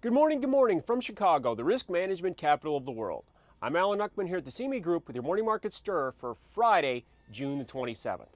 Good morning from Chicago, the risk management capital of the world. I'm Alan Uckman here at the CME Group with your morning market stir for Friday, June the 27th.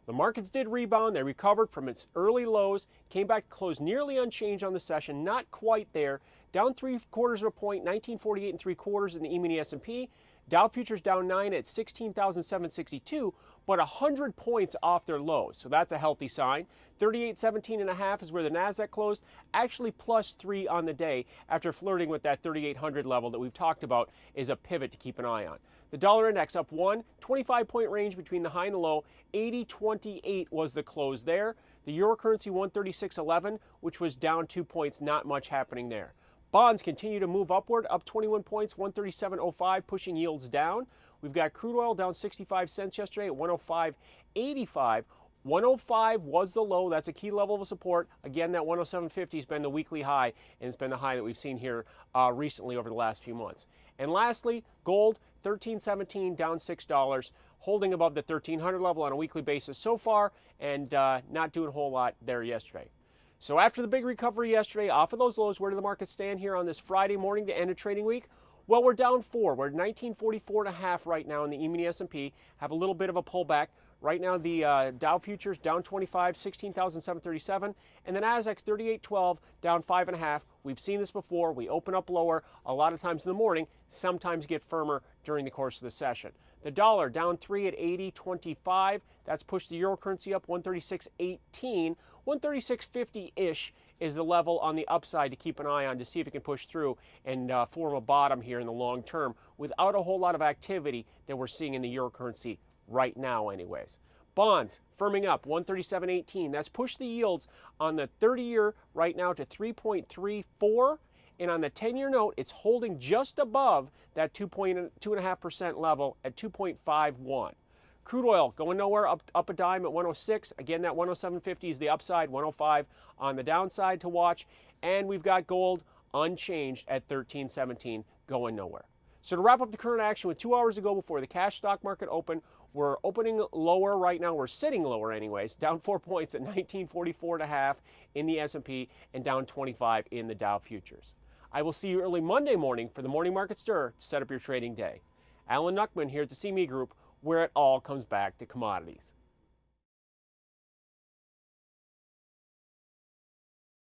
The markets did rebound. They recovered from its early lows, came back to close nearly unchanged on the session, not quite there. Down 3/4 of a point, 1948 3/4 in the E-mini S&P. Dow futures down 9 at 16,762, but 100 points off their lows, so that's a healthy sign. 3817.5 is where the Nasdaq closed, actually +3 on the day after flirting with that 3800 level that we've talked about is a pivot to keep an eye on. The dollar index up 1, 25-point range between the high and the low, 80.28 was the close there. The euro currency 136.11, which was down 2 points, not much happening there. Bonds continue to move upward, up 21 points, 137.05, pushing yields down. We've got crude oil down 65 cents yesterday at 105.85. 105 was the low. That's a key level of support. Again, that 107.50 has been the weekly high, and it's been the high that we've seen here recently over the last few months. And lastly, gold, 13.17, down $6, holding above the 1300 level on a weekly basis so far, and not doing a whole lot there yesterday. So after the big recovery yesterday, off of those lows, where do the markets stand here on this Friday morning to end of trading week? Well, we're down 4. We're at 1944.5 right now in the E-mini S&P. Have a little bit of a pullback. Right now, the Dow futures down 25, 16,737, and the Nasdaq's 3812, down 5.5. We've seen this before. We open up lower a lot of times in the morning, sometimes get firmer during the course of the session. The dollar down 3 at 80.25. That's pushed the euro currency up 136.18. 136.50-ish is the level on the upside to keep an eye on to see if it can push through and form a bottom here in the long term without a whole lot of activity that we're seeing in the euro currency right now anyways. Bonds firming up 137.18. That's pushed the yields on the 30-year right now to 3.34. And on the 10-year note, it's holding just above that 2.5% level at 2.51. Crude oil going nowhere, up a dime at 106. Again, that 107.50 is the upside, 105 on the downside to watch. And we've got gold unchanged at 13.17, going nowhere. So to wrap up the current action with 2 hours to go before the cash stock market open, we're opening lower right now. We're sitting lower anyways, down 4 points at 1944.5 in the S&P and down 25 in the Dow futures. I will see you early Monday morning for the Morning Market Stir to set up your trading day. Alan Uckman here at the CME Group, where it all comes back to commodities.